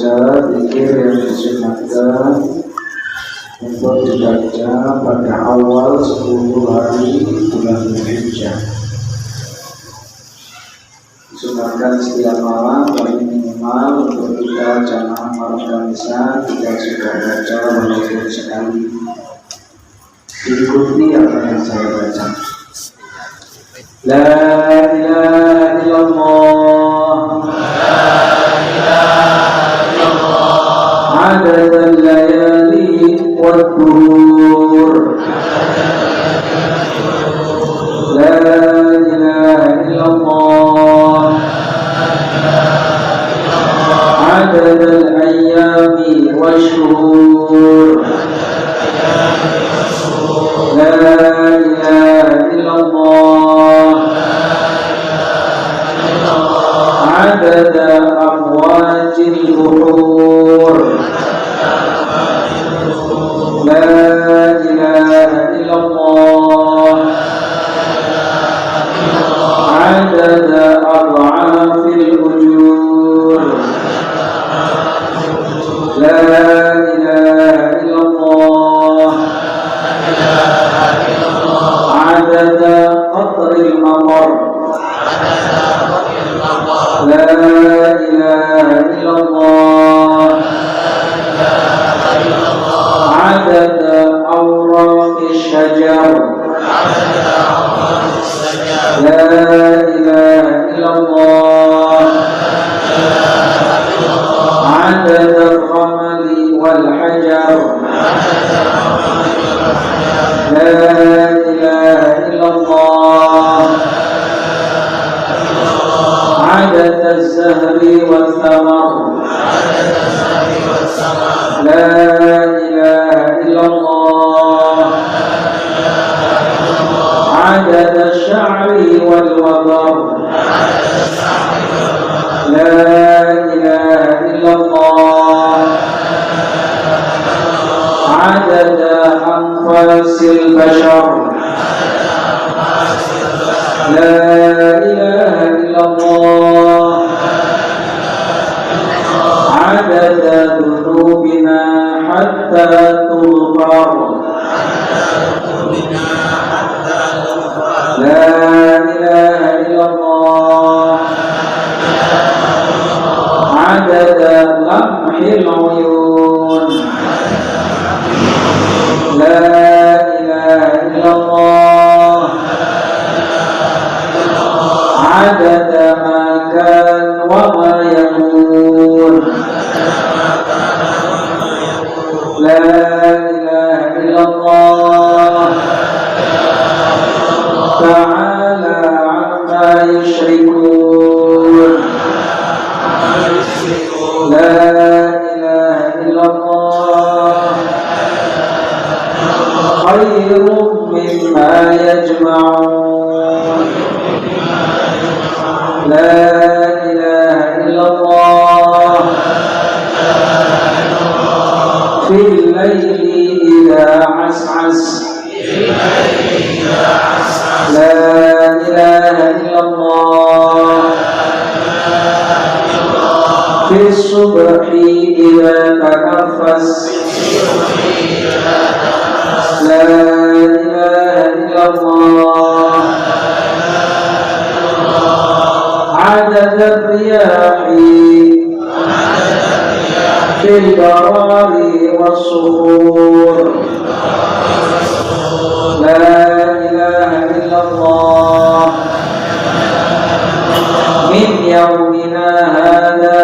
membaca zikir yang disunahkan untuk dibaca pada awal 10 hari bulan Dzulhijjah. Disunahkan setiap malam paling minimal untuk kita jamaah malam Kamisa kita sudah baca walaupun sekali. Diikuti apa yang saya baca. La ilaha illallah, عدد الليالي والدهور لا إله إلا الله عدد الأيام والشهور لا إله إلا الله عدد أمواج البحور لا إله إلا الله عدد أضعاف الأجور لا إله إلا الله عدد قطر المطر لا إله إلا الله عدد أوراق الشجر لا إله إلا الله عدد الرمل والحجر لا إله إلا الله عدد الزهر والثمر لا إله إلا الله عدد الشعر والوبر لا إله إلا الله عدد أنفاس البشر لا إله إلا الله عدد ذنوبنا حتى تغفر لا إله إلا الله عدد لمح العيون لا إله إلا الله عدد ما كان وما يكون لا إله إلا الله تعالى عما يشركون لا إله إلا الله خير مما يجمعون لا إله إلا الله في الليل إذا عسعس لا إله إلا الله في الصبح إذا تنفس لا إله إلا الله عدد الرياح في البراري والصخور لا إله إلا الله من يومنا هذا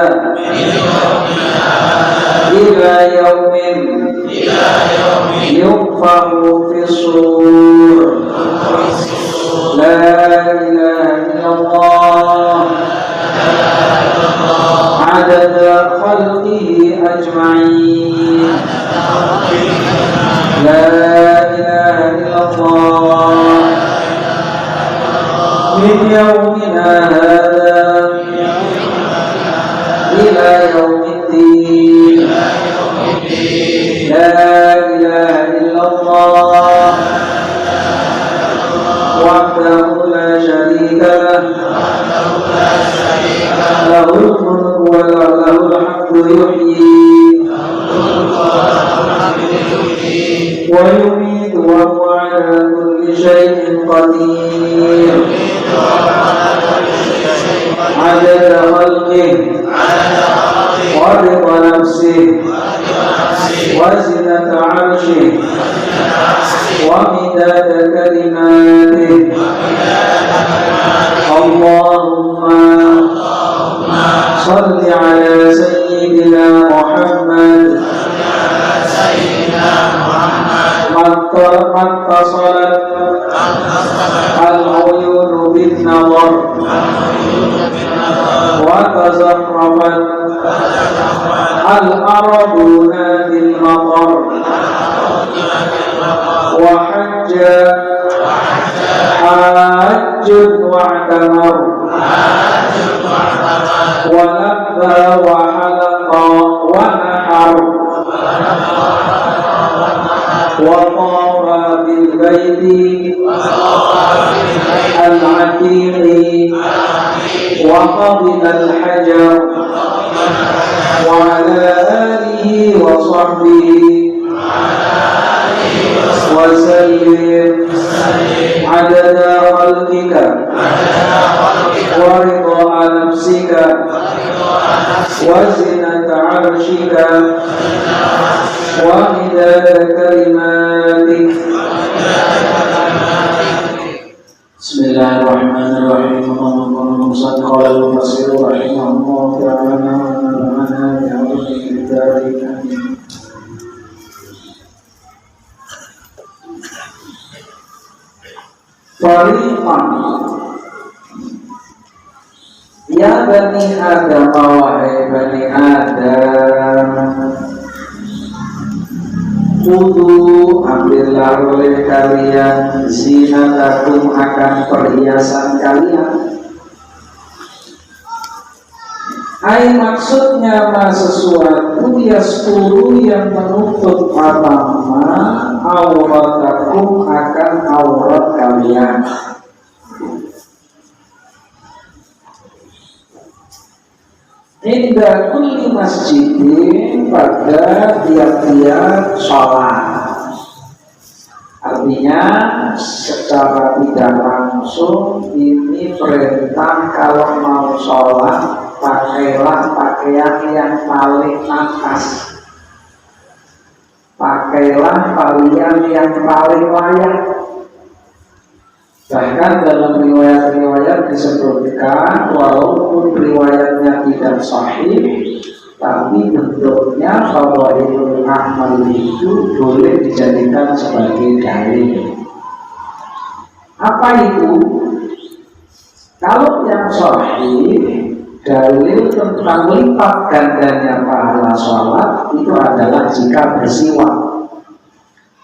إلى يوم ينفخ في الصور لا إله إلا الله عدد خلقه أجمعين لا إله إلا الله من يومنا هذا خلقه ورضا نفسه وزنة عرشه ومداد كلماته اللهم صل على سيدنا محمد ما اتصلت العيون بالنظر وتزخرفت الأرضون بالمطر وحج حاج واعتمر ولبى وحلق ونحر وطاف بالبيت العتيق وقبل الحجر وعلى آله وصحبه وسلم عدد خلقك ورضا نفسك وزنة عرشك ومداد كلماتك. بسم الله الرحمن الرحيم. اللهم صل على المفسر رحمه الله تعالى ونفعنا بعلمه بذلك. Fariqan ya bani Adam, wahai bani Adam, kudu ambillah oleh kalian zinatakum akan perhiasan kalian. Maksudnya sesuatu yasturu yang menutup pertama auratakum akan aurat kalian. Indah kulli masjidin, pada tiap-tiap sholat. Artinya secara tidak langsung ini perintah kalau mau sholat pakailah pakaian yang paling atas, pakailah pakaian yang paling layak. Bahkan dalam riwayat-riwayat disebutkan walaupun riwayatnya tidak sahih, tapi bentuknya fadhailul amal itu boleh dijadikan sebagai dalil. Apa itu? Kalau yang sahih, dalil tentang lipat gandanya pahala sholat itu adalah jika bersiwak.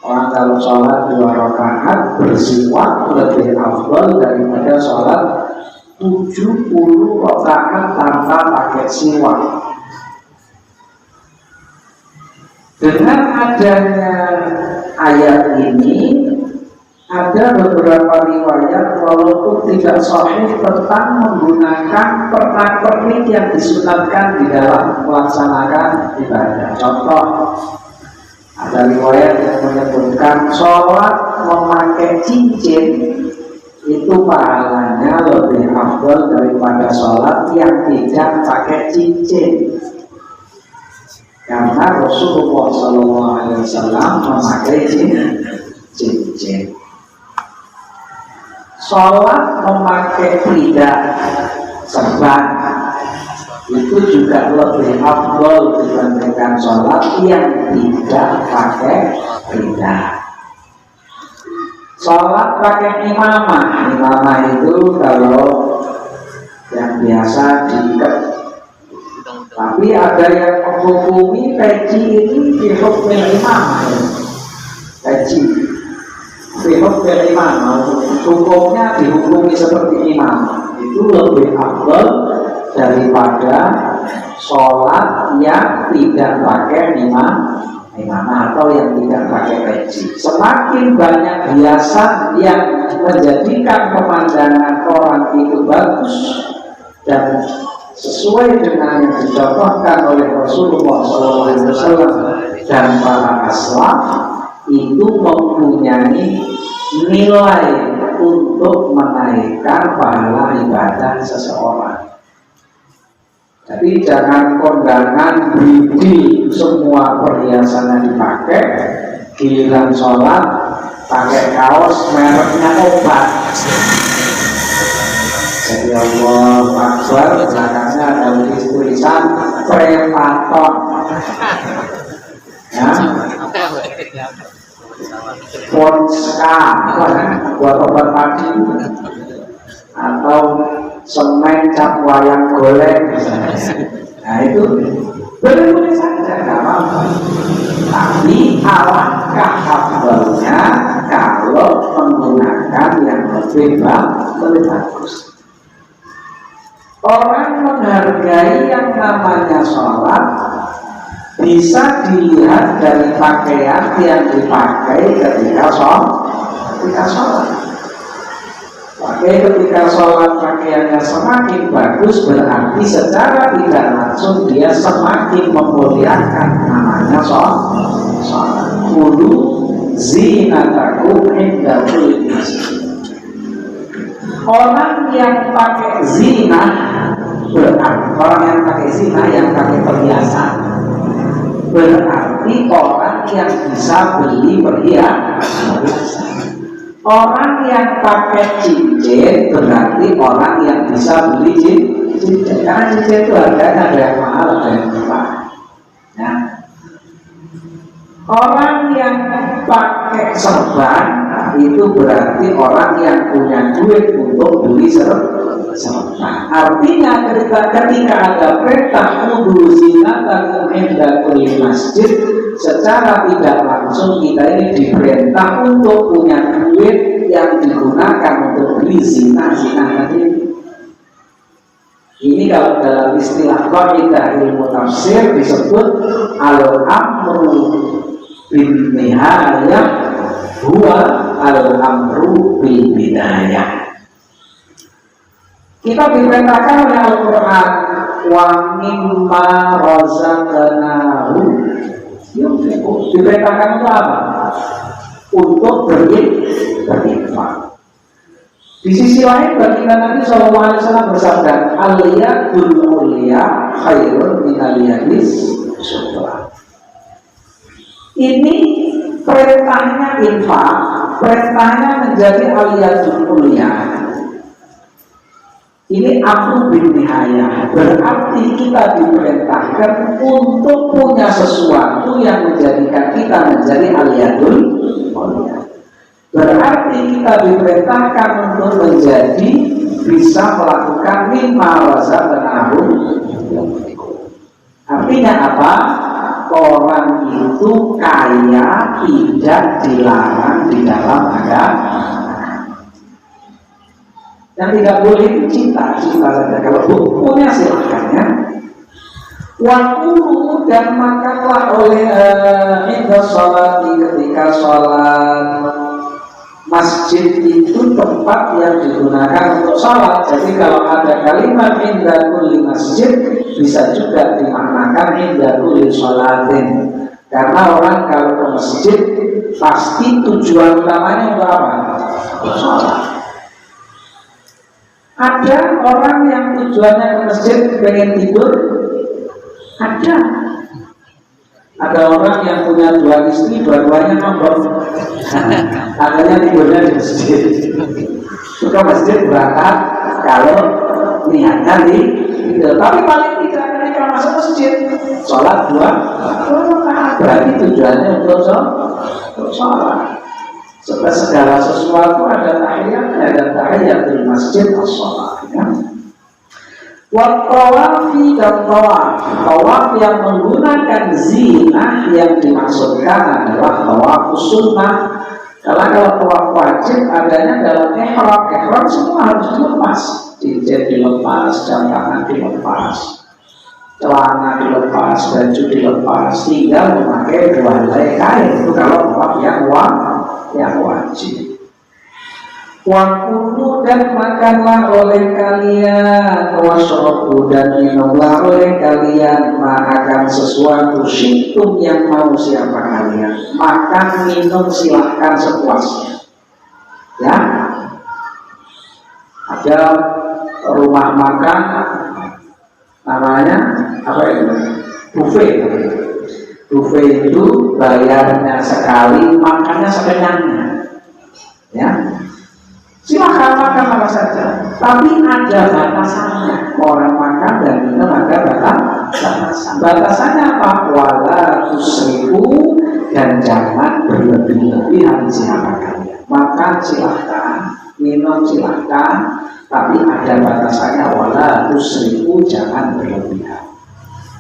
Orang kalau sholat 2 rakaat bersiwak lebih afdal daripada sholat 70 rakaat tanpa pakai siwak. Dengan adanya ayat ini, ada beberapa riwayat walaupun tidak sahih tentang menggunakan pernak-pernik yang disunatkan di dalam melaksanakan ibadah. Contoh, ada riwayat yang menyebutkan sholat memakai cincin itu pahalanya lebih afdal daripada sholat yang tidak pakai cincin. Karena Rasulullah SAW memakai cincin. Sholat memakai tidak serban itu juga lebih afdal dibandingkan sholat yang tidak pakai tidak. Sholat pakai imamah, imamah itu kalau yang biasa diikat. Tapi ada yang menghukumi peci ini dihukumi imamah, peci dihukumi imamah, hukumnya dihukumi seperti imamah. Itu lebih afdal daripada sholat yang tidak pakai imamah atau yang tidak pakai peci. Semakin banyak hiasan yang menjadikan pemandangan orang itu bagus dan sesuai dengan yang dicontohkan oleh Rasulullah SAW dan para aslaf, itu mempunyai nilai untuk menaikkan pahala ibadah seseorang. Jadi jangan kondangan bibi semua perhiasannya dipakai, giliran sholat pakai kaos mereknya obat. Jadi Allah Akbar, belakangnya ada tulisan Prepaton, ya, Ponska buat obat padi, atau semen cap wayang golek. Nah itu boleh-boleh saja, nggak apa-apa. Tapi alangkah afdalnya kalau menggunakan yang lebih bagus. Orang menghargai yang namanya sholat bisa dilihat dari pakaian yang dipakai ketika sholat. Ketika sholat pakaiannya semakin bagus, berarti secara tidak langsung dia semakin memuliakan namanya sholat. Kudu zinatakum inda kulli masjid. Orang yang pakai zina, berarti orang yang pakai zina, yang pakai perhiasan, berarti orang yang bisa beli perhiasan. Orang yang pakai cincin berarti orang yang bisa beli cincin. Karena cincin itu harganya ada yang mahal, ada yang murah. Ya. Orang yang pakai serban itu berarti orang yang punya duit untuk beli serban. Artinya ketika ada perintah kudu zinatakum inda kulli masjid, secara tidak langsung kita ini diperintah untuk punya duit yang digunakan untuk beli zina tadi. Ini kalau dalam istilah qaidah ilmu tafsir disebut al-amru bin nihayah huwa al-amru bil bidayah. Kita diperintahkan oleh Al-Quran wa mimma razaqnahu yunfiqun. Diperintahkan itu apa? Untuk berinfak. Di sisi lain baginda Nabi SAW bersabda, al-yadul ulya khairun minal yadis sufla. Ini perintahnya infak, perintahnya menjadi al-yadul ulya. Ini amru bin nihayah, berarti kita diperintahkan untuk punya sesuatu yang menjadikan kita menjadi al-yadul ulya. Berarti kita diperintahkan untuk menjadi bisa melakukan mimma razaqnahu. Artinya apa? Orang itu kaya tidak dilarang di dalam agama. Yang tidak boleh itu cinta saja. Kalau punya silahkan ya. Waktu dan makanlah oleh indah sholat ketika sholat. Masjid itu tempat yang digunakan untuk sholat. Jadi kalau ada kalimat indah kulli masjid, bisa juga dimaknakan indah kulli sholatin. Karena orang kalau ke masjid pasti tujuan utamanya untuk apa? Sholat. Ada orang yang tujuannya ke masjid pengen tidur, ada orang yang punya dua istri, dua-duanya ngambek, adanya tidurnya di masjid. Suka masjid berangkat kalau niatnya tidur, tapi paling tidak ketika masuk masjid sholat dua rakaat, berarti tujuannya untuk sholat. Sebab segala sesuatu ada tahiyatnya, dan tahiyatul masjid as-sholat. Wattawafi dan tawaf yang menggunakan zina yang dimaksudkan adalah tawaf sunnah. Karena kalau tawaf wajib adanya dalam ihram semua harus dilepas, cincin dilepas, jam tangan dilepas, celana dilepas, baju dilepas, tinggal memakai dua helai kain. Itu kalau tawaf yang wajib. Wakulu dan makanlah oleh kalian, wasrobu dan minumlah oleh kalian, akan sesuatu syi'tum yang mau siapa kalian. Makan minum silahkan sepuasnya. Ya, ada rumah makan namanya apa itu? Buffet. Buffet itu bayarnya sekali, makannya sekenyangnya. Ya, silakan makan apa saja, tapi ada batasannya. Orang makan dan minum ada batasan. Batasannya apa? Wala tusrifu, dan jangan berlebih-lebihan siapa kalian. Makan silahkan, minum silahkan, tapi ada batasannya. Wala tusrifu, jangan berlebihan.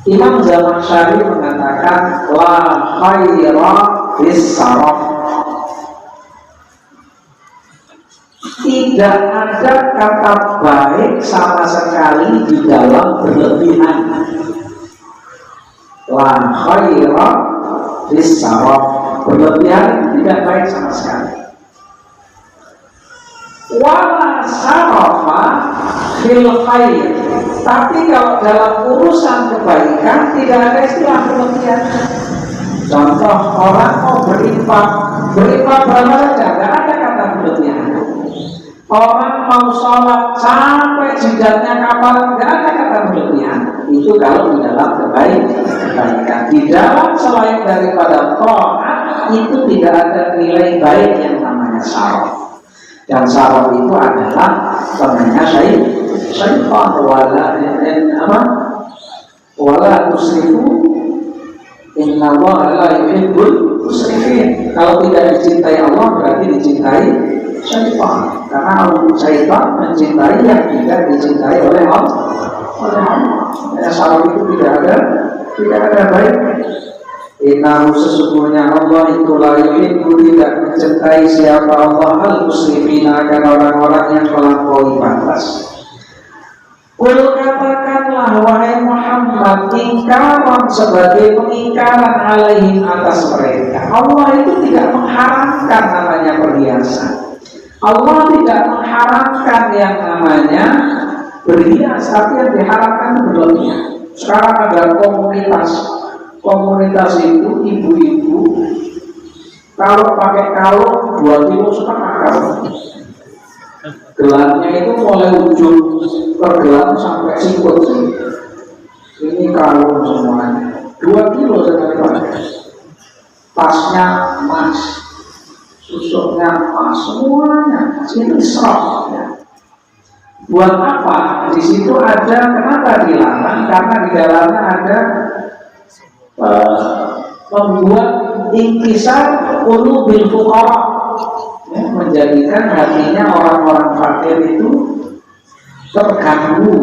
Imam Zamakhsyari mengatakan la khaira fis-saraf, tidak ada kata baik sama sekali di dalam berlebihan. La khaira fis-saraf, berlebihan tidak baik sama sekali. Wala sarafa fil khair, tapi kalau dalam urusan kebaikan tidak ada istilah berlebihan. Contoh, orang mau berinfak berapa saja, tidak ada kata berlebihan. Orang mau sholat sampai jidatnya kapal, tidak ada kata berlebihan. Itu kalau di dalam kebaikan. Di dalam selain daripada taat itu tidak ada nilai baik yang namanya saraf. Dan saraf itu adalah temannya syaitan. Wala tusrifu, innallaha la yuhibbul musrifin. Kalau tidak dicintai Allah berarti dicintai syaitan. Karena syaitan mencintai yang tidak dicintai oleh Allah. Saraf itu tidak ada baik. Innahu, sesungguhnya Allah itu la yuhibbu, tidak mencintai siapa Allah al-musrifina, akan orang-orang yang melampaui batas. Qul, katakanlah wahai Muhammad, ingkaran sebagai pengingkaran alaihim atas mereka. Allah itu tidak mengharamkan namanya perhiasan. Allah tidak mengharamkan yang namanya berhias, tapi yang diharamkan berlebihan. Sekarang ada komunitas itu ibu-ibu kalau pakai kalung 2,5 kilo kalung, gelatnya itu mulai ujung pergelan sampai sikut. Ini kalung semuanya 2 kilo sekali pakai. Tasnya emas, susuknya emas, semuanya itu serap ya. Buat apa? Di situ ada, kenapa dilarang? Karena di dalamnya ada membuat inkisar qulubil fuqara, ya, menjadikan hatinya orang-orang fakir itu terganggu,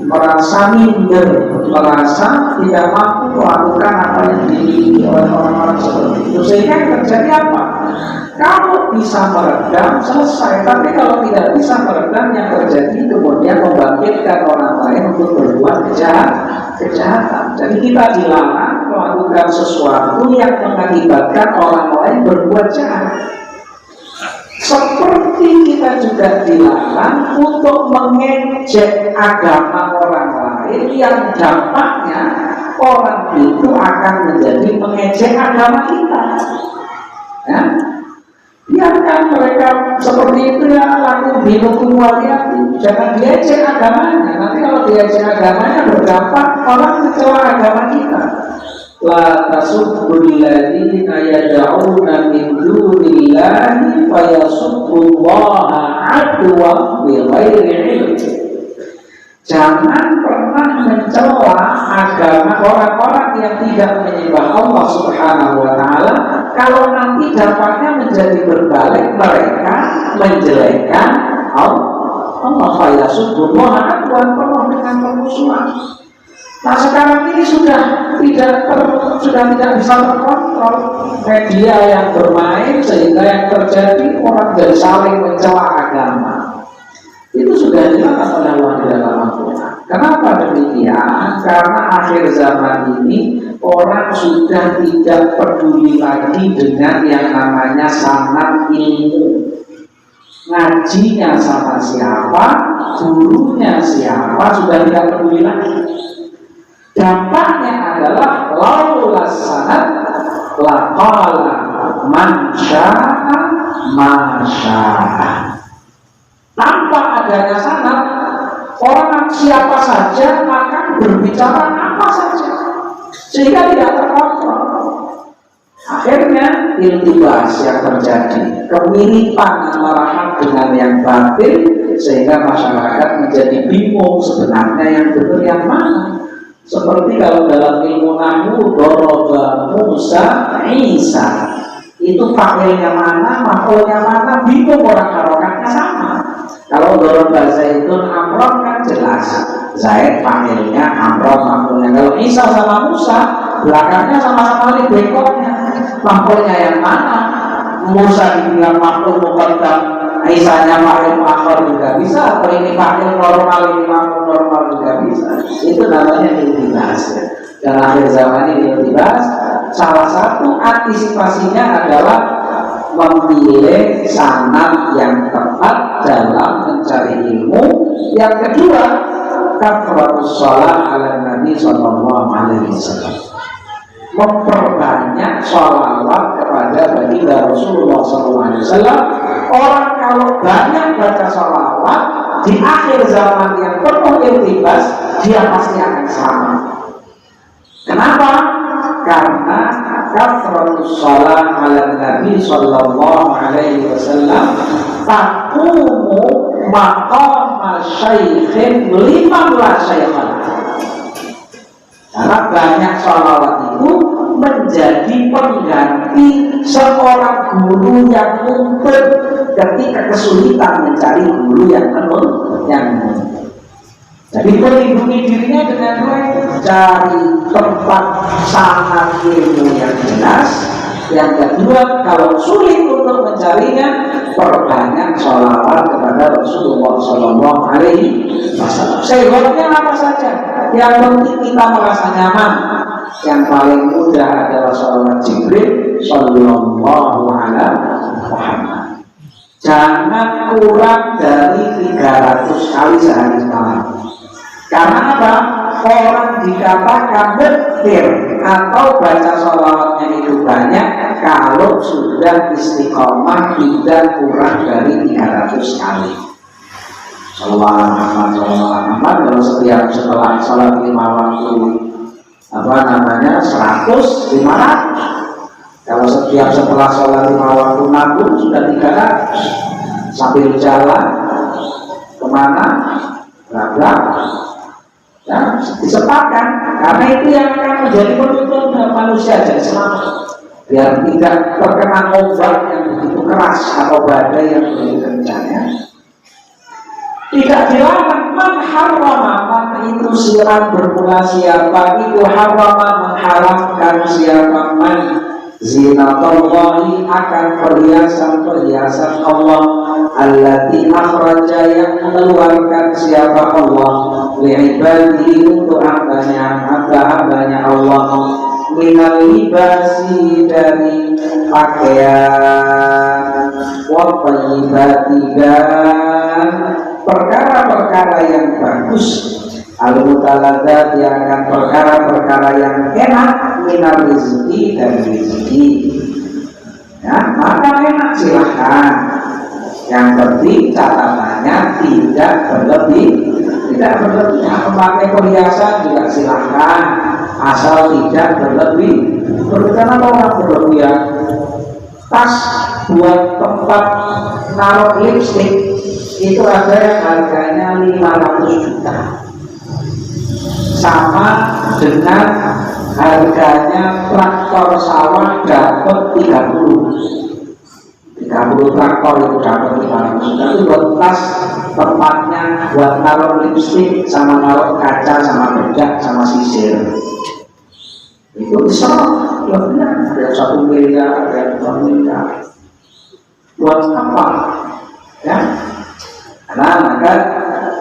merasa minder, merasa tidak mampu melakukan apa yang dimiliki oleh orang-orang seperti itu. Sehingga yang terjadi apa? Kalau bisa meredam, selesai. Tapi kalau tidak bisa meredam, yang terjadi kemudian membangkitkan orang lain untuk berbuat kejahatan. Jadi kita dilarang melakukan sesuatu yang mengakibatkan orang lain berbuat jahat. Seperti kita juga dilarang untuk mengejek agama orang lain yang dampaknya orang itu akan menjadi mengejek agama kita. Ya? Biarkan mereka seperti itu, ya, laku binukum waliyati. Jangan diejek agamanya. Nanti kalau diejek agamanya berdampak orang kecewa agama kita. La tasubbul ladzina yad'una min dunillahi fayasubbullaha adwan bighairi ilm. Jangan pernah mencela agama orang-orang yang tidak menyembah Allah Subhanahu wa taala, kalau nanti dampaknya menjadi berbalik, mereka menjelekkan Allah. Fayasubbullaha adwan, penuh dengan permusuhan. Nah, sekarang ini sudah tidak bisa terkontrol media yang bermain, sehingga yang terjadi orang jadi saling mencela agama. Itu sudah dilakukan oleh Allah di dalam Al-Quran. Kenapa demikian? Karena akhir zaman ini orang sudah tidak peduli lagi dengan yang namanya sanad ilmu. Ngajinya sama siapa, gurunya siapa, sudah tidak peduli lagi. Dampaknya adalah laulas sanad laqala man syaa ma syaa. Tanpa adanya sanad, orang siapa saja akan berbicara apa saja sehingga tidak terkontrol. Akhirnya iltibas yang terjadi, kemiripan antara hak dengan yang batil, sehingga masyarakat menjadi bingung sebenarnya yang benar yang mana. Seperti kalau dalam ilmu nahwu, doroba Musa Isa, itu fakirnya mana, maf'ulnya mana, bingung orang, harokatnya sama. Kalau doroba Zaidun Amron kan jelas, Zaid fakirnya, Amron maf'ulnya. Kalau Isa sama Musa, belakangnya sama-sama di bekornya, maf'ulnya yang mana? Musa dibilang maf'ul muqaddam, Isanya fakir makhluk juga bisa, atau ini fakir normal, ini makhluk normal juga bisa. Itu namanya iltibas. Dan akhir zaman ini iltibas, salah satu antisipasinya adalah memilih sanad yang tepat dalam mencari ilmu. Yang kedua, kafaratus shalah ala Nabi sallallahu alaihi wasallam, memperbanyak sholawat kepada baginda Rasulullah SAW. Orang kalau banyak baca sholawat di akhir zaman yang penuh iltibas, dia pasti akan selamat. Kenapa? Karena kafaratus shalah ala Nabi sallallahu alaihi wasallam taqumu maqama syaikhin liman la syaikhan. Karena banyak sholawat itu menjadi pengganti seorang guru yang mumpet ketika kesulitan mencari guru yang menurut. Jadi melindungi dirinya dengan baik, cari tempat sanad ilmu yang jelas. Yang kedua, kalau sulit untuk mencarinya, perbanyak sholawat kepada Rasulullah Sallallahu Alaihi Wasallam. Sebabnya apa saja? Yang penting kita merasa nyaman. Yang paling mudah adalah sholawat Jibril Sallallahu Alaihi Muhammad. Jangan kurang dari 300 kali sehari semalam. Karena apa? Orang dikatakan betir atau baca sholawatnya itu banyak kalau sudah istiqomah tidak kurang dari 300 kali. Sholawat Muhammad kalau setiap setelah sholat 5 waktu 100, 500. Kalau setiap setelah sholat 5 waktu 60 sudah 300. Sambil jalan kemana? Berapa? Ya, disepakkan, karena itu yang akan menjadi penuntun dalam manusia jadi selamat, biar tidak terkena ombak yang begitu keras atau badai yang begitu kencangnya. Tidak dilarang mengharamkan itu sirat bermula siapa itu harama mengharamkan siapa man zinatullahi akan perhiasan Allah allati akhraja yang mengeluarkan siapa Allah li'ibadi untuk hambanya Allah minal libasi dari pakaian wa tayyibati dan perkara-perkara yang bagus al-mutaladzat yang akan perkara-perkara yang enak minal rizki dan rizki ya, maka enak silahkan. Yang penting catatannya tidak berlebih. Memakai perhiasan juga silahkan, asal tidak berlebih. Karena orang berlebihan, tas buat tempat naruh lipstick itu ada yang harganya 500 juta, sama dengan harganya traktor sawah dapat 30 traktor itu dapat 500 juta. Itu buat tas tempatnya buat naruh lipstick sama naruh kaca sama bedak sama sisir. Itu bisa ya benar, ada 1 miliar, ada 2 miliar. Buat apa? Ya, karena maka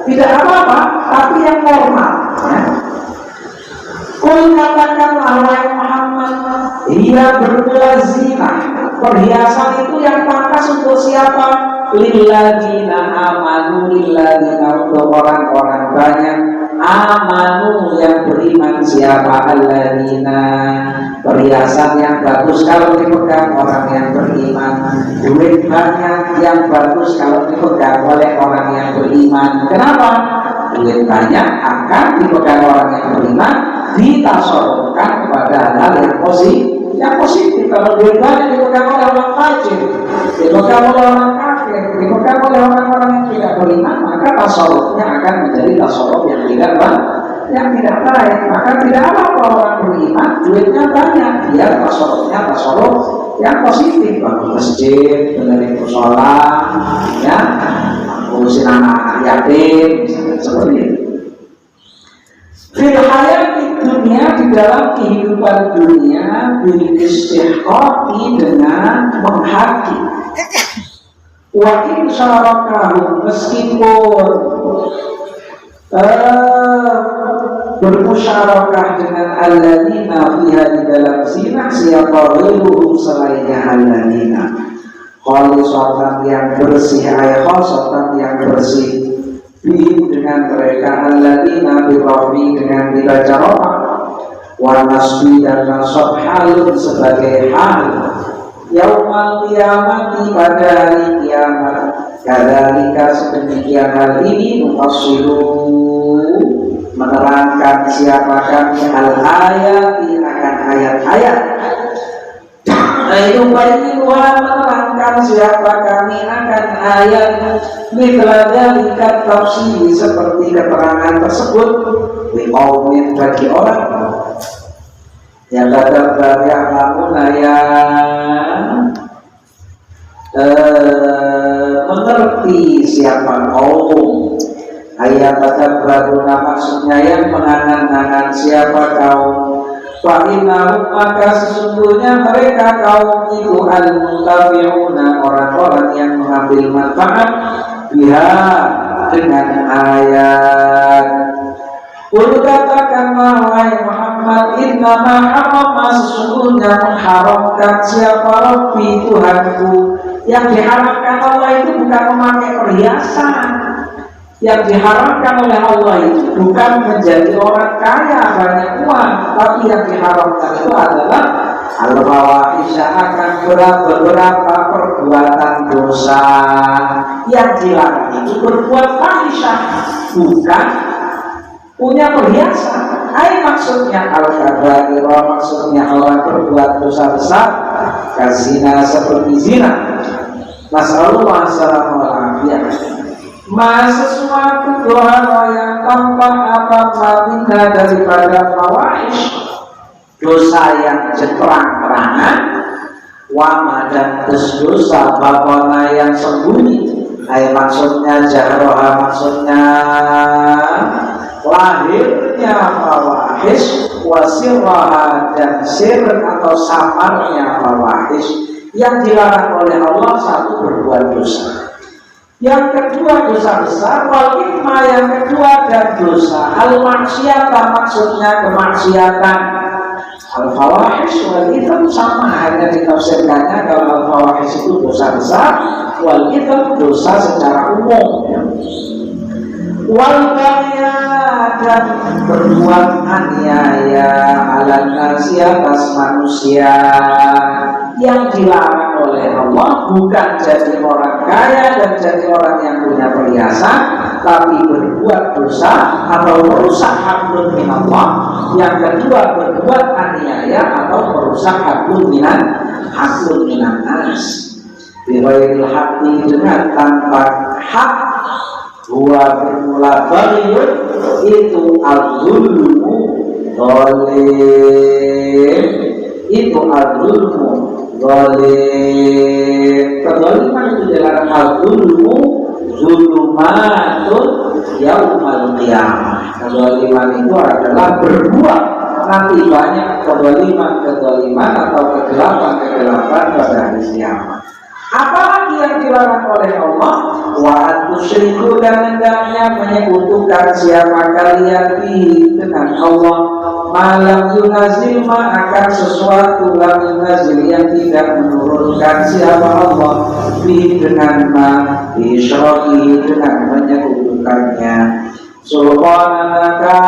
tidak apa-apa, tapi yang normal. Ya. Kul katakanlah wahai Muhammad, ia bermula zina. Perhiasan itu yang pantas untuk siapa? Lilladzina amanu, lilladzina untuk orang-orang banyak amanu yang beriman. Siapa? Alladzina, perhiasan yang bagus kalau dipegang orang yang beriman, duit banyak yang bagus kalau dipegang oleh orang yang beriman. Kenapa? Duit banyak akan dipegang orang yang beriman ditasarufkan kepada hal yang positif. Yang positif, kalau duit-duitnya dipegang oleh orang fajir, dipegang oleh orang kafir, dipegang oleh orang-orang yang tidak beriman, maka tasarufnya akan menjadi tasaruf yang tidak baik. Maka tidak apa-apa orang beriman duitnya banyak, biar tasarufnya tasaruf yang positif, bangun masjid, benerin musola, ya, ngurusin anak yatim, seperti itu. Fil hayati dunia, di dalam kehidupan dunia, bil istiqaqi, dengan menghaki. Wa in syarakahu, meskipun bermusyarakah dengan alladzina fiha, di dalam zina, siapa ghairuhum, selainnya alladzina, khalisatan yang bersih, ay khalisatan yang bersih, bihim dengan mereka, alladzina birrafi dengan dibaca rofa, wa nasbi dan nasab halun sebagai hal, yaumal qiyamati pada hari kiamat, kadzalika sedemikian hal ini, nufassilu menerangkan siapa kami al-ayati akan ayat-ayat, itu menerangkan siapa kami akan ayat, mitladalikat tafsir, seperti keterangan tersebut, liqaumin bagi orang yang kadang-kadang ya'lamuna, yang mengerti siapa kaum, ayat tadabbaruna, maksudnya yang mengangan-angan siapa kaum, fa'inahum, maka sesungguhnya mereka kaum itu al-muntafi'una, orang-orang yang mengambil manfaat biha dengan ayat. Qul katakanlah wahai Muhammad, innama harrama, sesungguhnya mengharamkan siapa Rabbi, Tuhanku. Yang diharamkan Allah itu bukan memakai perhiasan. Yang diharamkan oleh Allah itu bukan menjadi orang kaya banyak uang, tapi yang diharamkan itu adalah al-fawahisya, akan beberapa perbuatan dosa. Yang dilarang itu berbuat fahisyah, bukan punya perhiasan. Maksudnya al-kabair, maksudnya orang berbuat dosa besar, kazina, seperti zina. Nasallallahu alaihi wasallam. Sesuatu doa yang tampak apa minha, daripada fawahish, dosa yang terang-terangan, wama, dan dosa babona yang sembunyi. Maksudnya jahroha, maksudnya lahirnya fawahish, wasirraha, dan sir atau samarnya fawahish. Yang dilarang oleh Allah, satu, berbuat dosa, yang kedua dosa besar, wal ithma, yang kedua, dan dosa al-maksiatan, maksudnya kemaksiatan. Al-fawahish wal itham sama, hanya ditafsirkannya kalau al-fawahish itu dosa besar, wal itham dosa secara umum. Wal bagya, dan berbuat aniaya, ala nasi, atas manusia. Yang dilarang oleh Allah bukan jadi orang kaya dan jadi orang yang punya perhiasan, tapi berbuat dosa atau merusak hablum minallah. Yang kedua, berbuat aniaya atau merusak hablum minan nas, bighairil haqqi, dengan tanpa hak. Huwa bermula baghyun, itu al-zulmu zalim, itu al-zulmu zalim. Kezaliman itu dilarang. Al-zulmu zulumatun yaumal qiyamah. Kezaliman itu adalah berbuat nanti banyak kezaliman atau kegelapan pada hari kiamat. Apalagi yang dilarang oleh Allah, wa tusyriku, dan hendaknya menyekutukan siapa kalian dengan Allah, malam yunazil, akan sesuatu lam yunazil, yang tidak menurunkan siapa Allah, dengan isyrakihi, dengan menyekutukannya. Subhanaka,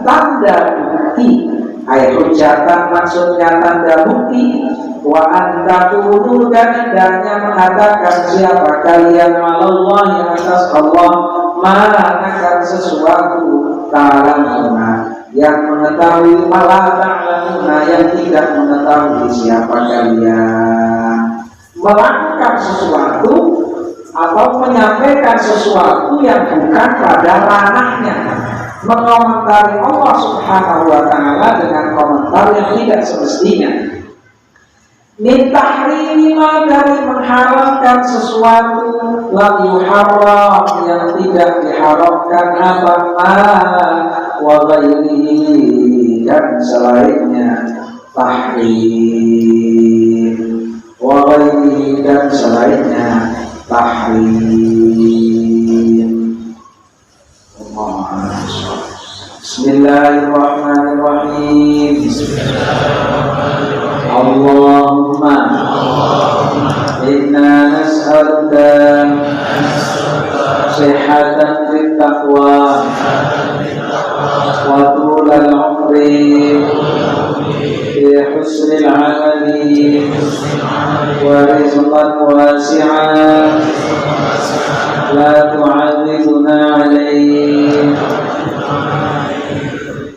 tanda bukti, hujatan, maksudnya tanda bukti. Wa anta qulu, dan hendaknya mengatakan siapa kalian, malallahi, atas Allah, ma, akan sesuatu, ta'lamuna, yang mengetahui wala ta'lamuna, yang tidak mengetahui siapa kalian. Melakukan sesuatu atau menyampaikan sesuatu yang bukan pada ranahnya, mengomentari Allah Subhanahu wa Ta'ala dengan komentar yang tidak semestinya. Min tahrima, dari mengharamkan sesuatu lam yuharram, yang tidak diharamkan, apa wa ghairihi, dan selainnya. Tahrim wa ghairihi, dan selainnya. Tahrim. Bismillahirrahmanirrahim. Allahumma inna nas'aluka sihhatan fit taqwa wa tulal umri fi husnil amali wa rizqan wasi'an la tu'adzibna alayhi.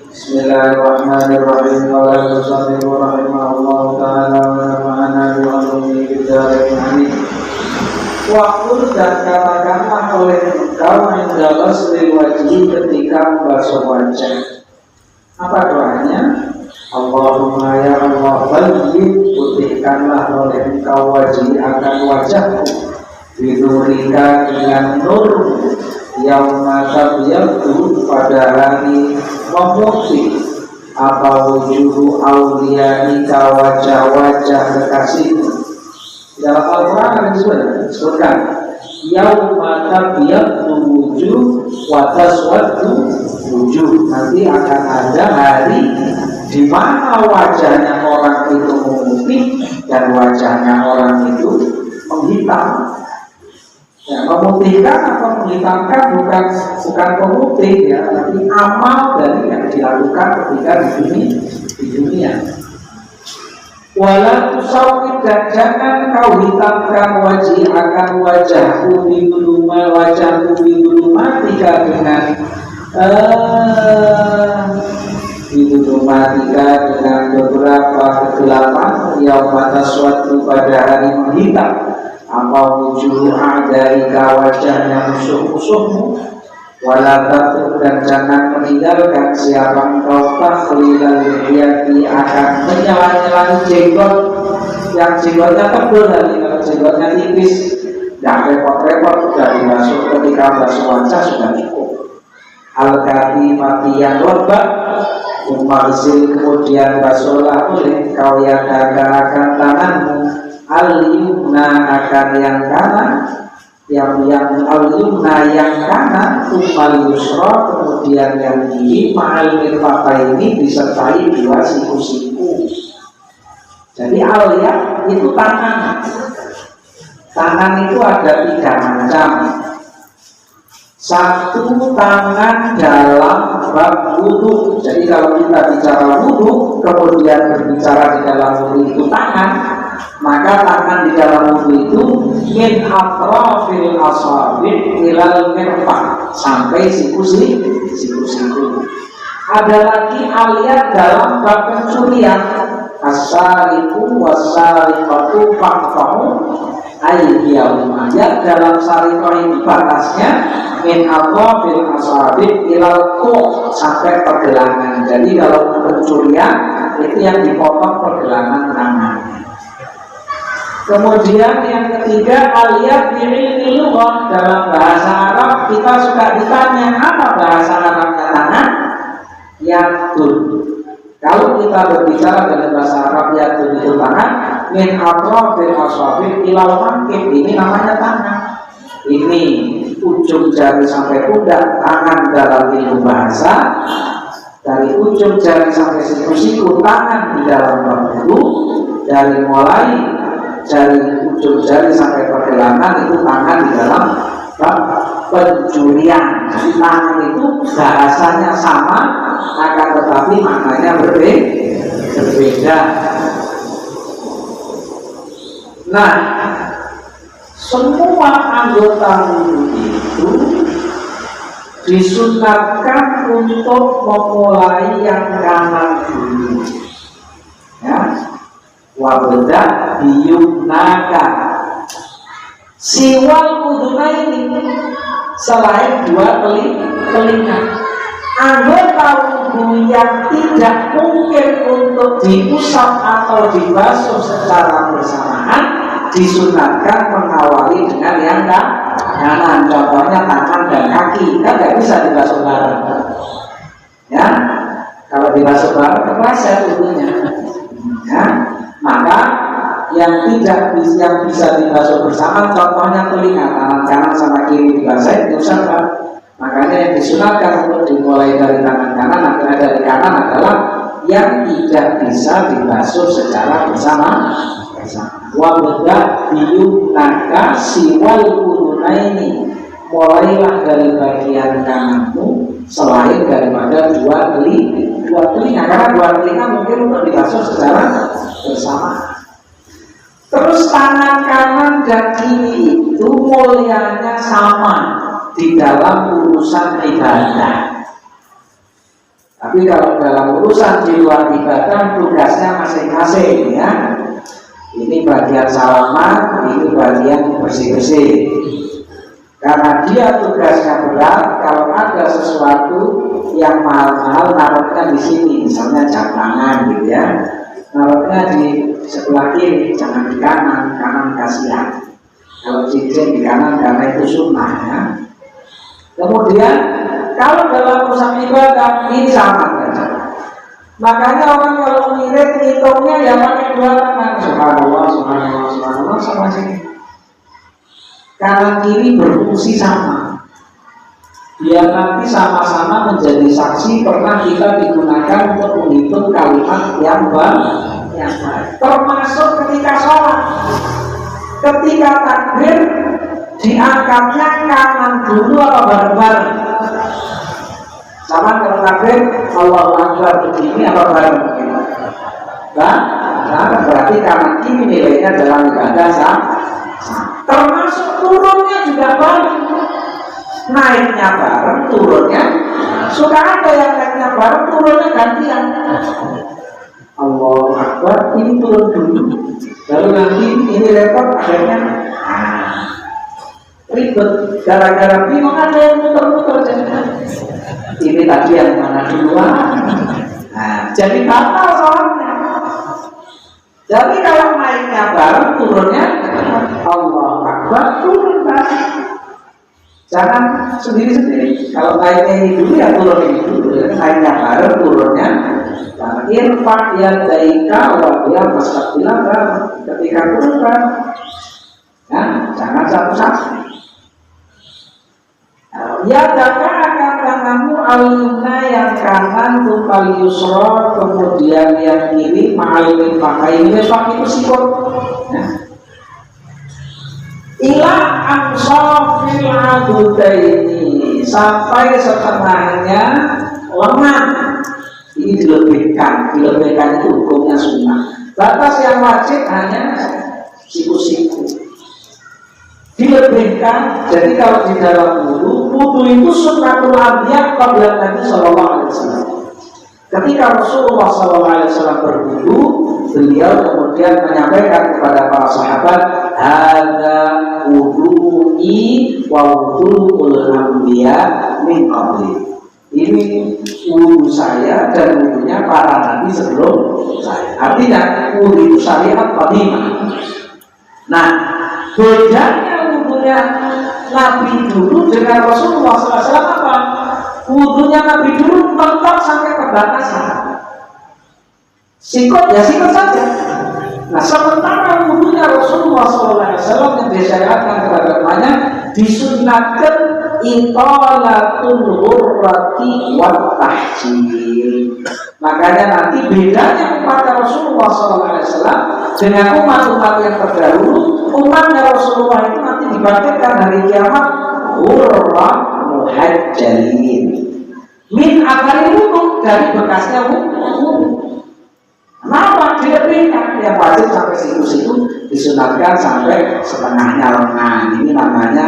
Bismillahirrahmanirrahim. Wa la tusallimu rahimahullahu ta'ala wa nafa'ana bi'alumi bidari amin. Waktu dan katakanlah oleh engkau menjaga selil wajib ketika membasuh wajah. Apa doanya? Allahumma ya Allah, bayyid, putihkanlah oleh engkau wajib akan wajahku binurika, dengan nur, yauma tabyaddu, pada hari memutih, apa wujuhu awliyaika, wajah-wajah kekasihmu. Dalam Al-Quran ada disebutkan yauma tabyaddu wujuh wa taswaddu wujuh. Nanti akan ada hari di mana wajahnya orang itu memutih dan wajahnya orang itu menghitam. Ya, memutihkan atau menghitamkan bukan pemutih ya, tapi amal dari yang dilakukan ketika di dunia. Wala tusawwid, dan jangan kau hitamkan wajah akan wajahku wajahku bidulumatika, dengan bidulumatika, dengan beberapa kegelapan, yaumata suatu, pada hari menghitam, apa wujud dari wajahnya musuh-musuhmu. Wala tatuk, dan jangan meninggalkan siapa engkau takhlilal lihiyati, akan menyala-nyala jenggot yang jenggotnya tebal, dari kalau jenggotnya tipis tidak repot-repot, sudah dimasuk ketika basuh wajah sudah cukup. Al-katimati, yang lembab, umarzil, kemudian basuhlah oleh kau yang akan tanganmu, al-yumna, akan yang kanan, yang al-yumna, yang kanan, umal yusra, kemudian yang kiri, ma'al mirfaqah, ini disertai dua siku-siku. Jadi al-yad itu tangan. Tangan itu ada tiga macam. Satu, tangan dalam bab wudu. Jadi kalau kita bicara wudu, kemudian berbicara di dalam wudu itu tangan, maka tangan di dalam wudu itu min atrafil asabi' ilal mirfaq, sampai siku-siku. Ada lagi aliyat dalam bab pencurian, as-sariqu was-sariqatu faqtahu aydiyahum. Ayat dalam sariqah ini batasnya min atrafil asabi' ilal ku', sampai pergelangan. Jadi kalau pencurian itu yang dipotong pergelangan tangannya. Kemudian yang ketiga, aliyat bi ilmi lughah. Dalam bahasa Arab kita suka ditanya apa bahasa Arabnya tangan? Yadun. Kalau kita berbicara dalam bahasa Arab, yadun itu tangan, min atrafil asabi' ilal manqib, ini namanya tangan. Ini ujung jari sampai pundak, tangan dalam ilmu bahasa. Dari ujung jari sampai siku-siku, tangan di dalam wudu. Dari mulai dari ujung jari sampai pergelangan itu tangan di dalam pencurian. Jadi tangan itu bahasanya sama, akan tetapi maknanya berbeda. Nah, semua anggota wudu itu disunatkan untuk memulai yang kanan dulu. Ya, wabda biyumnaka siwal udunaini, selain dua telinga. Anggota wudhu yang tidak mungkin untuk diusap atau dibasuh secara bersamaan disunatkan mengawali dengan yang kanan. Contohnya tangan dan kaki, kan nggak bisa dibasuh bareng. Ya, kalau dibasuh bareng kepleset wudhunya. Ya, maka yang bisa dibasuh bersama, contohnya telinga, tangan kanan sama kiri dibasahi, diusapkan. Makanya yang disunatkan untuk dimulai dari tangan kanan atau dari kanan adalah yang tidak bisa dibasuh secara bersama. Wabda biyumnaka siwal udunaini, mulailah dari bagian kananmu selain daripada dua telinga, karena dua telinga mungkin untuk dibasuh secara bersama. Terus tangan kanan dan kiri itu mulianya sama di dalam urusan ibadah. Tapi kalau dalam urusan di luar ibadah tugasnya masing-masing, ya. Ini bagian salaman, ini bagian bersih-bersih. Karena dia tugasnya berat, kalau ada sesuatu yang mahal-mahal naruhnya di sini, misalnya jam tangan gitu ya. Naruhnya di sebelah kiri, jangan di kanan, kanan kasihan. Kalau cincin di kanan karena itu sunnah, ya. Kemudian kalau dalam urusan ibadah ini sama saja. Makanya orang kalau mirip hitungnya ya pakai dua tangan. Subhanallah, subhanallah, subhanallah sama sini. Kanan kiri berfungsi sama. Biar nanti sama-sama menjadi saksi pernah kita digunakan untuk menghitung kalimat yang baik. Termasuk ketika sholat. Ketika takbir diangkatnya kanan dulu atau bareng-bareng? Sama kalau takbir Allahu Akbar begini atau bareng begini? Nah, berarti kanan kiri nilainya dalam ibadah sama. Termasuk turunnya juga bareng. Naiknya bareng, turunnya suka ada yang naiknya bareng, turunnya gantian. Allahu Akbar, ini turun dulu, lalu nanti ini repot akhirnya ribet, gara-gara bingung ada yang muter-muter. Ini tadi yang mana duluan? Nah, jadi batal soalnya. Jadi kalau naiknya bareng, turunnya Allahu Akbar, turun bareng. Jangan sendiri-sendiri. Kalau naiknya ini dulu ya turun ini dulu. Naiknya bareng, turunnya irfa' yadaika wa biya mustaqbilan bareng. Ketika turun bareng, ya, jangan satu-satu. Ya dapat akan tanganmu al-yumna yang kanan tupal yusra, kemudian yang kiri ma'alil pakai itu sikut. Ila ansofil adudaini, sampai setengahnya lengan. Ini dilebihkan itu hukumnya sunnah. Batas yang wajib hanya siku-siku. Dilebihkan, jadi kalau di dalam wudu itu sunnatul anbiya qabla Nabi sallallahu alaihi wasallam. Ketika Rasulullah sallallahu alaihi wasallam berwudu, beliau kemudian menyampaikan kepada para sahabat, hadza wudu'i wa wudu'ul anbiya min qabli. Ini wudu saya dan wudunya para nabi sebelum saya. Artinya wudu itu syariat qadimah. Nah, bedanya wudunya Nabi dulu dengan Rasulullah SAW apa? Wudunya Nabi dulu mentok sampai ke batasan. Sikut ya sikut saja. Nah, sementara wudunya Rasulullah SAW yang disyariatkan kepada umatnya disunatkan italatul hurrati wat tahjil. Makanya nanti bedanya umat Rasulullah SAW dengan umat-umat yang terdahulu, umatnya Rasulullah itu nanti dibangkitkan hari kiamat hurrah muhajjalin min akari wudu, dari bekasnya wudu. Kenapa dilebihkan? Yang wajib sampai siku-siku disunatkan sampai setengahnya lengan. Ini namanya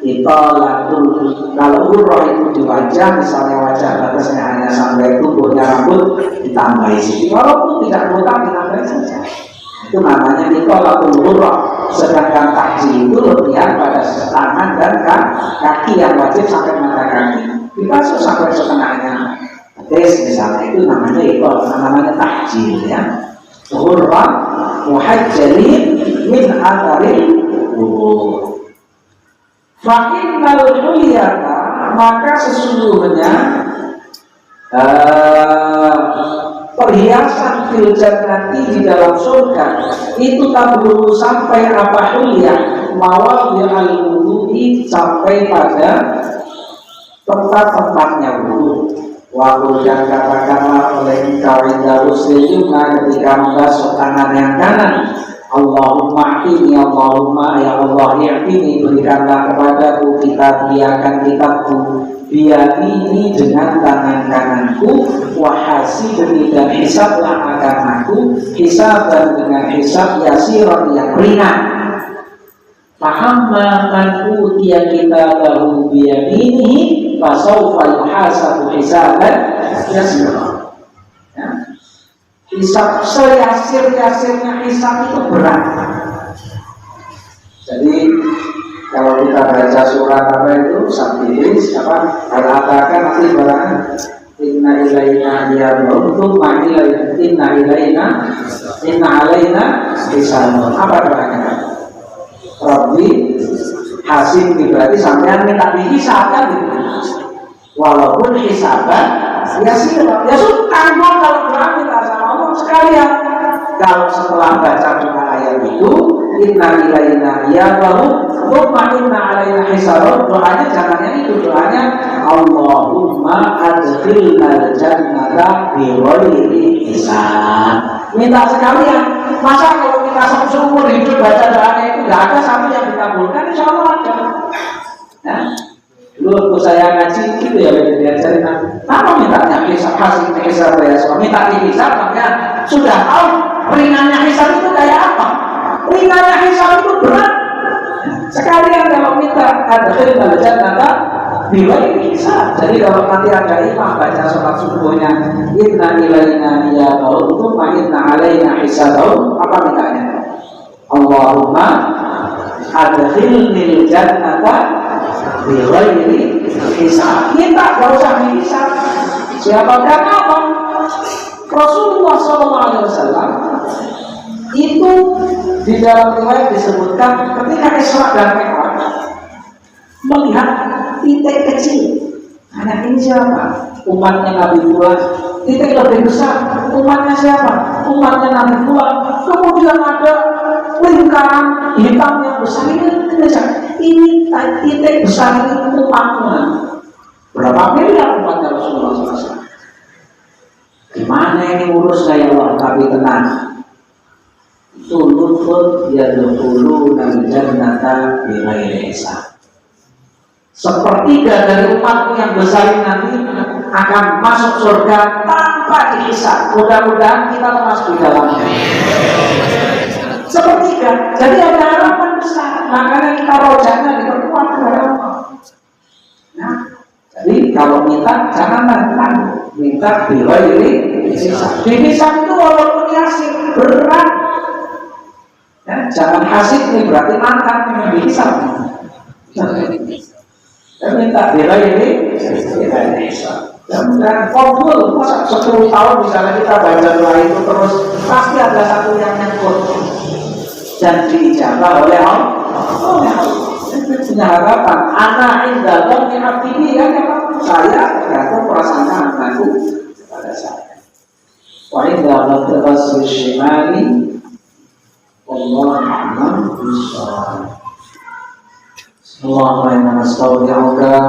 Itolatul, kalau umroh itu di wajah, misalnya wajah batasnya hanya sampai tubuhnya rambut, ditambahi sini, walaupun tidak botak ditambahi saja. Itu namanya itolatul umroh. Sedangkan takjil itu lebihan pada tangan dan kaki yang wajib sampai mata kaki, dibasuh sampai setengahnya. Tes misalnya, itu namanya itol, namanya takjil ya. Umroh muhajjalin min atharil wudu. Fa'innal huliyata, maka sesungguhnya perhiasan fil jannati di dalam surga itu taburu sampai apa huliyah mawadhi'al wudu'i, sampai pada tempat-tempatnya wudu. Waktu yang katakanlah oleh engkau indah muslimuna ketika membasuh tangan yang kanan, Allahumma ini, Allahumma ya Allah ini, berikanlah kepadaku kiakan kitabku, ini dengan tangan kananku, wahasibni, dan hisablah akan aku, hisaban dengan hisab yasiran yang ringan. Fahamma man utiya kitabahu biyaminihi fasawfa yuhasabu hisaban yasiran. Hisab seyasir-yasirnya hisab itu berat. Jadi kalau kita baca surat apa itu sabdis apa katakan nanti barang inna ilaina iyyakum ma ilaina inna alaina hisabun. Apa doanya? Rabbi hasib, berarti sampean minta dihisab kan gitu. Walaupun hisaban ya sudah kalau doa minta sama Allah sekalian. Kalau setelah baca doa ayat itu inna ilaina iyyakum thumma inna alaina hisab, doanya jangannya itu, doanya Allahumma adkhilnal jannata bi ghairi hisab. Minta sekalian. Masa kalau kita seumur hidup baca doanya itu enggak ada satu yang dikabulkan? Insyaallah ada. Nah, dulu saya ngaji gitu ya, diajarin apa mintanya hisab, hasil hisab ya, minta dihisab, makanya sudah tahu ringannya hisab itu kayak apa. Ringannya hisab itu berat. Sekalian kalau minta adkhilnal jannata bi ghairi hisab. Jadi kalau nanti ada imam baca sholat subuhnya inna ilaina iyyakum wa inna alaina hisabun, apa mintanya? Allahumma adkhilnil jannata bi ghairi hisab. Minta gak usah dihisab. Siapa dan apa? Rasulullah SAW itu di dalam riwayat disebutkan ketika Isra dan Mi'raj melihat titik kecil. Anak ini siapa? Umatnya Nabi Fulan. Titik lebih besar, umatnya siapa? Umatnya Nabi Fulan. Kemudian ada lingkaran hitam yang besar ini titik besar ini umatnya. Berapa miliar umatnya Rasulullah SAW? Gimana ini urus saya Allah? Tapi tenang. Sulufut yadkhulu nal jannata bi ghairi hisab. Sepertiga dari umatku yang besar ini nanti akan masuk surga tanpa dihisab. Mudah-mudahan kita termasuk di dalamnya. Sepertiga. Jadi ada harapan besar. Makanya kita rojanya diperkuat kepada Allah. Nah, jadi kalau minta jangan tantang, minta bi ghairi hisab. Dihisab itu walaupun yasir berat. Ya, jangan hasib ini berarti mantan dengan dihisab. Dan minta bela ini dan kabul. Masa 10 tahun misalnya kita baca doa itu terus pasti ada satu yang nyangkut dan diijabah oleh Allah. Punya harapan anak indah dan abdi ya, saya tergantung perasaan anakku kepada saya. Wa indah terus shimali Allah a'lam bishawab. Allahumma inna nasta'udzika